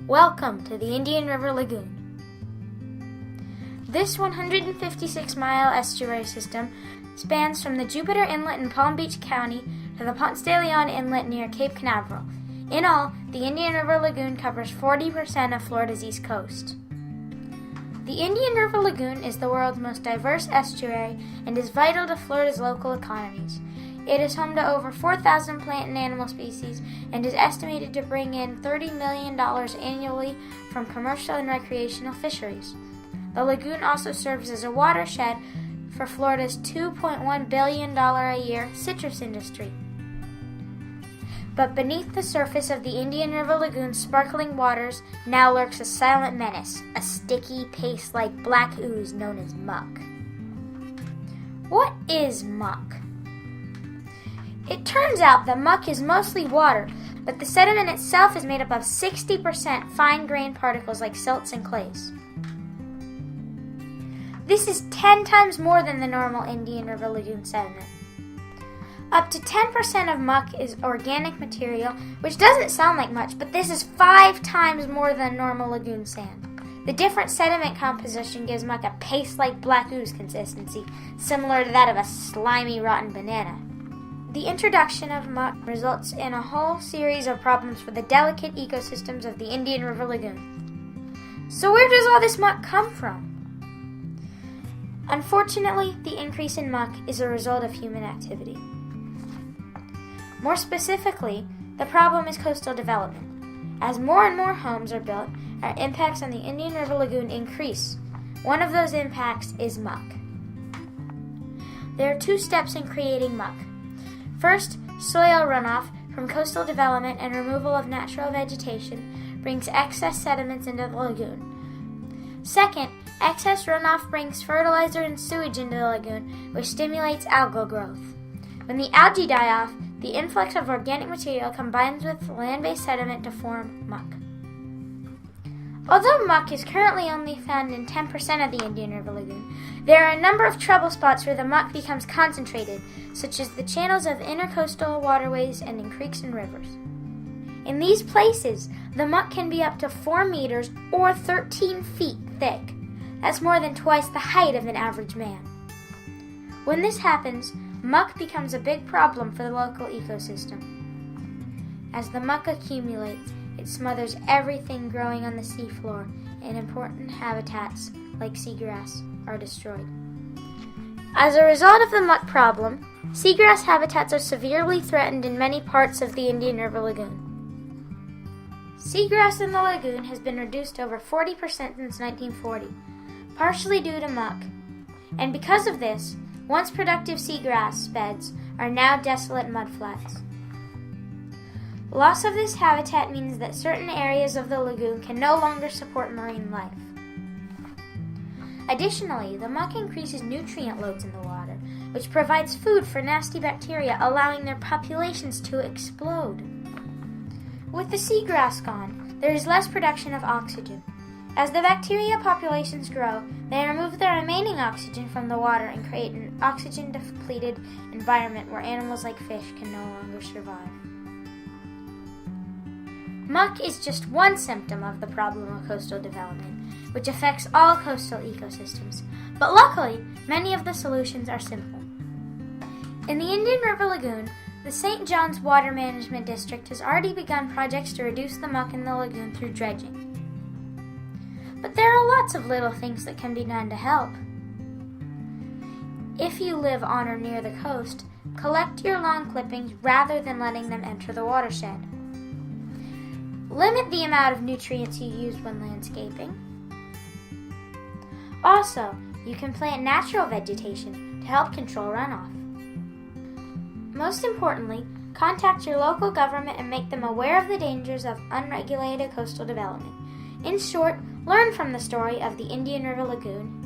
Welcome to the Indian River Lagoon. This 156-mile estuary system spans from the Jupiter Inlet in Palm Beach County to the Ponce de Leon Inlet near Cape Canaveral. In all, the Indian River Lagoon covers 40% of Florida's east coast. The Indian River Lagoon is the world's most diverse estuary and is vital to Florida's local economies. It is home to over 4,000 plant and animal species and is estimated to bring in $30 million annually from commercial and recreational fisheries. The lagoon also serves as a watershed for Florida's $2.1 billion a year citrus industry. But beneath the surface of the Indian River Lagoon's sparkling waters now lurks a silent menace, a sticky paste like black ooze known as muck. What is muck? It turns out that muck is mostly water, but the sediment itself is made up of 60% fine-grained particles like silts and clays. This is 10 times more than the normal Indian River Lagoon sediment. Up to 10% of muck is organic material, which doesn't sound like much, but this is 5 times more than normal lagoon sand. The different sediment composition gives muck a paste-like black ooze consistency, similar to that of a slimy, rotten banana. The introduction of muck results in a whole series of problems for the delicate ecosystems of the Indian River Lagoon. So where does all this muck come from? Unfortunately, the increase in muck is a result of human activity. More specifically, the problem is coastal development. As more and more homes are built, our impacts on the Indian River Lagoon increase. One of those impacts is muck. There are 2 steps in creating muck. First, soil runoff from coastal development and removal of natural vegetation brings excess sediments into the lagoon. Second, excess runoff brings fertilizer and sewage into the lagoon, which stimulates algal growth. When the algae die off, the influx of organic material combines with land-based sediment to form muck. Although muck is currently only found in 10% of the Indian River Lagoon, there are a number of trouble spots where the muck becomes concentrated, such as the channels of intercoastal waterways and in creeks and rivers. In these places, the muck can be up to 4 meters or 13 feet thick. That's more than twice the height of an average man. When this happens, muck becomes a big problem for the local ecosystem. As the muck accumulates, it smothers everything growing on the seafloor, and important habitats like seagrass are destroyed. As a result of the muck problem, seagrass habitats are severely threatened in many parts of the Indian River Lagoon. Seagrass in the lagoon has been reduced over 40% since 1940, partially due to muck. And because of this, once productive seagrass beds are now desolate mudflats. Loss of this habitat means that certain areas of the lagoon can no longer support marine life. Additionally, the muck increases nutrient loads in the water, which provides food for nasty bacteria, allowing their populations to explode. With the seagrass gone, there is less production of oxygen. As the bacteria populations grow, they remove the remaining oxygen from the water and create an oxygen-depleted environment where animals like fish can no longer survive. Muck is just one symptom of the problem of coastal development, which affects all coastal ecosystems. But luckily, many of the solutions are simple. In the Indian River Lagoon, the St. John's Water Management District has already begun projects to reduce the muck in the lagoon through dredging. But there are lots of little things that can be done to help. If you live on or near the coast, collect your lawn clippings rather than letting them enter the watershed. Limit the amount of nutrients you use when landscaping. Also, you can plant natural vegetation to help control runoff. Most importantly, contact your local government and make them aware of the dangers of unregulated coastal development. In short, learn from the story of the Indian River Lagoon